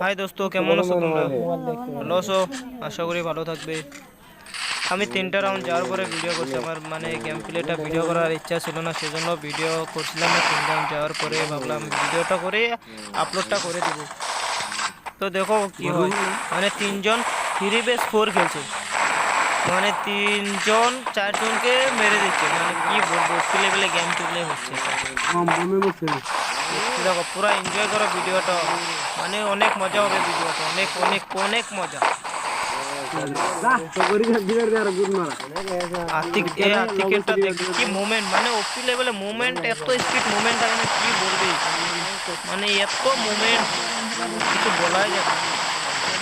High দোস্ত, কেমন আছো তোমরা? ভালো আছো? আশা করি ভালো থাকবে। আমি 3টা রাউন্ড যাওয়ার পরে ভিডিও করছি। আমার মানে গেম প্লেটা ভিডিও করার ইচ্ছা ছিল না, সেজন্য ভিডিও করছিলাম না। 3 রাউন্ড যাওয়ার পরে ভাবলাম ভিডিওটা করে আপলোডটা করে দিব। তো দেখো কি হয়, মানে 3জন 3vs4 খেলছে, মানে 3জন 4জনকে মেরে দিচ্ছে। মানে কি বলবো, কি লেভেলে গেম প্লে হচ্ছে। দেখো পুরো এনজয় করো ভিডিওটা, মানে অনেক মজা হবে ভিডিওটা, অনেক অনেক অনেক মজা। আর্টিকেলটা দেখ কি মুভমেন্ট, মানে ওপি লেভেলে মুভমেন্ট, এত স্পিড মুভমেন্ট থাকে না, কি বলবি, মানে এত মুভমেন্ট কিছু বলাই যাবে না।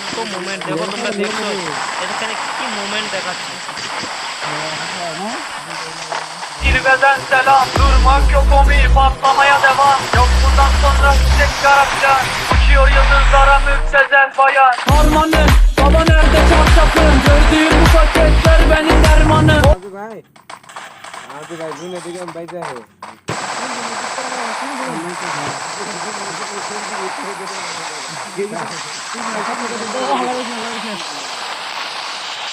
এত মুভমেন্ট দেখো, তোমরা দেখছো এখানে কি মুভমেন্ট দেখাচ্ছে। Zirveden selam, durmak yok omi, patlamaya devam. Yok bundan sonra tek karakter, uçuyor yıldızlara müptezel bayan. Harmanım, baba nerede çarşafın, gördüğüm bu paketler benim dermanım. Abi भाई bu ne diyorum bayza hai.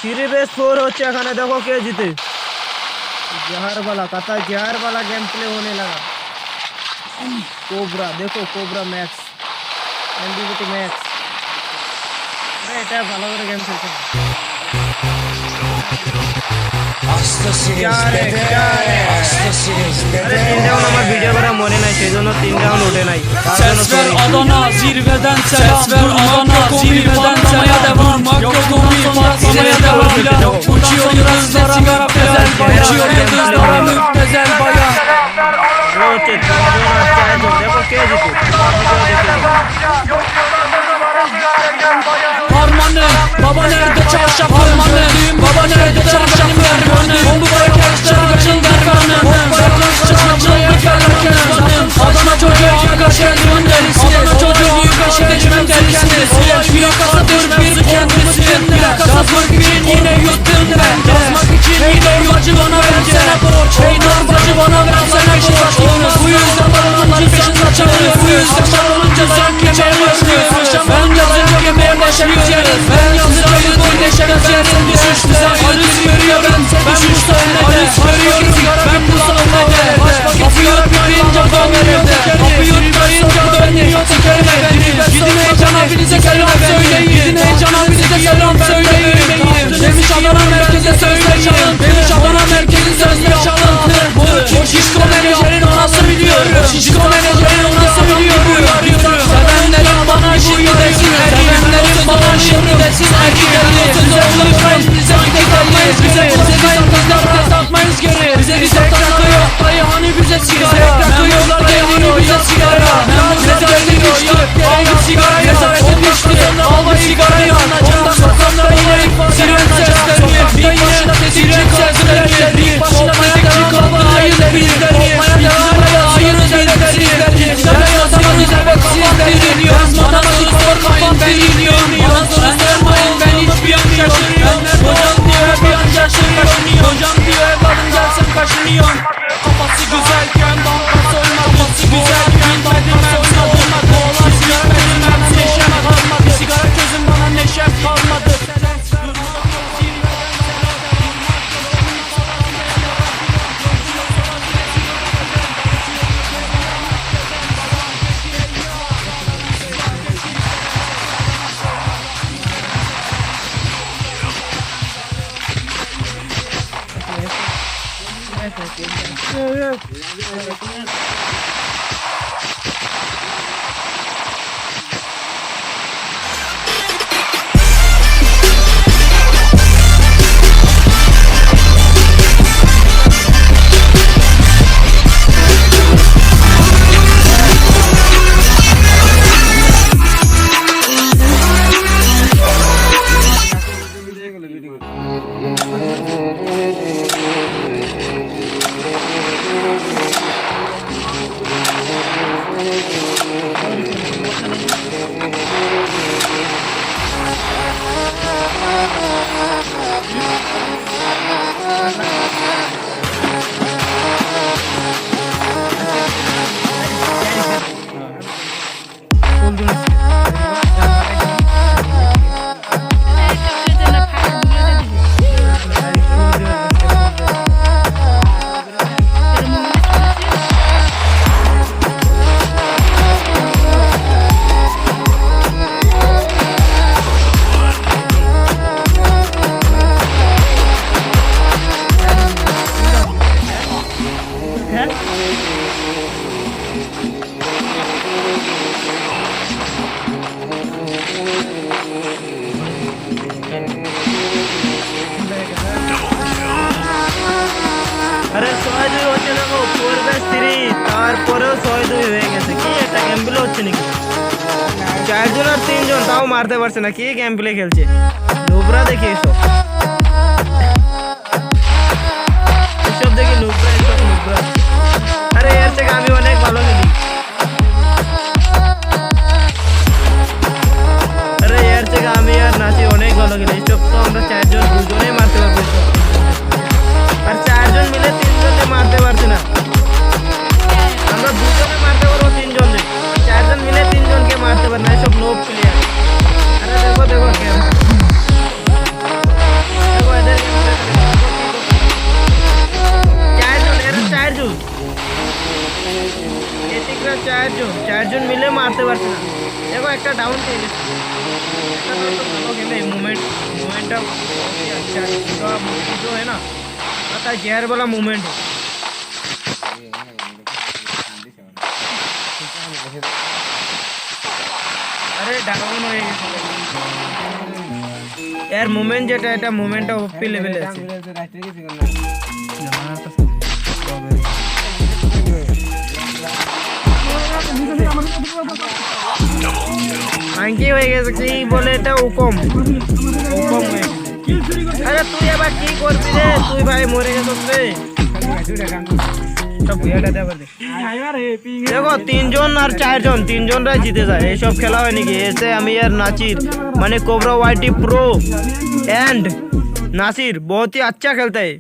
Three base 4 হচ্ছে এখানে, দেখো কে জিতে। जहर वाला कथा, जहर वाला गेम प्ले होने लगा। कोबरा देखो, कोबरा मैक्स एमबीटी मैक्स, अरे এটা ভালো করে গেম খেলছে। আরে 3 রাউন্ড আমার ভিডিও করা মনে নাই, সেজন্য 3 রাউন্ড ওঠে নাই। Sesler Adana, zirveden selam. Sesler Adana, zirveden patlamaya devam. Yok komi, patlamaya devam. Uçuyor yıldızlara müptezel bayan. Uçuyor yıldızlara müptezel bayan. वो হচ্ছে 3জন আর 4জন, দেখো কে জিতে। Harmanım, baba nerede çarşaf harmanım. Baba nerede çarşaf harmanım. Bombu paketler benim dermanım. Bombu paketler benim dermanım. Adana çocuğu yıkaş eldiven delisi. Adana çocuğu yıkaş eldiven delisi. Plakasıdır bir kendisi. Yazmak için yine yuttun ben. Yazmak için yine yuttun. Bana versene borç. Hey narbacı bana versene borç. Bu yüzden balonlar peşinde çalıyor. Bu yüzden balonunca sanki çeviriyoruz. Ben yazınca yemeğe başlıyoruz. Ben yazınca yemeğe başlıyoruz. Düşüştü sen Halis görüyor ben. Düşüş sahnede. Görüyorum ben bu sahnede. Kapı yutmayınca dönmede. Kapı yutmayınca dönüyor tekerine. Gidin heyecan abinize selam söyleyin. Gidin heyecan abinize selam söyleyin. Demiş Adana merkeze söyleyin. Demiş Adana merkezi sözler çalın. O şişko menajerin anası biliyor. O şişko menajerin anası biliyor. Sevenlerin bana şimdi desin. Sevenlerin bana şimdi desin. Erkeklerin sözü olur. Bize gidelim. আরে 6-2 হচ্ছে না গো, 4-3, তারপরেও 6-2 হয়ে গেছে। কি একটা game play হচ্ছে নাকি? 4 জন আর 3 জন তাও মারতে পারছে না। কি গেম প্লে খেলছে নুবরা, দেখি এসব দেখি নুবরা, এসব নুবরা। আরে এর থেকে আমি অনেক ভালো খেলি। আরে এর থেকে আমি আর নাচি অনেক ভালো খেলি। এসব তো আমরা 4 জন 2 জনেই মারতে পারবো এসব। আর 4 জন মিলে 3 জনকে মারতে পারছে না। আমরা 2 জনে মারতে পারবো 3 জনকে, 4 জন মিলে 3 জনকে মারতে পারে না। এসব নোব প্লেয়ার। আরে দেখো দেখো গেম, দেখো এদের গেম। 4 জন, এরা 4 জন, এদিকরা 4 জন, 4 জন মিলে মারতে পারছে না। দেখো একটা ডাউন পেয়ে গেছে। এটা तो ভালো গেমে मूवमेंट अच्छा इसका जो है ना, पता है जहर वाला मूवमेंट है। अरे डाउन হয়ে গেছে यार, मूवमेंट যেটা এটা मूवमेंटটা ওপি লেভেলে আছে। আঙ্কি হয়ে গেছে, কি বলে এটা হুকুম হুকুম হয়ে গেছে। আরে তুই আবার কি করবি রে? তুই ভাই মরে গেছিস রে। দেখো 3 জন আর 4 জন, 3 জনরাই জিতে যায়। এইসব খেলা হয় নাকি? এসে আমি আর नासिर माने cobra YT pro and Nasir बहुत ही अच्छा खेलता है।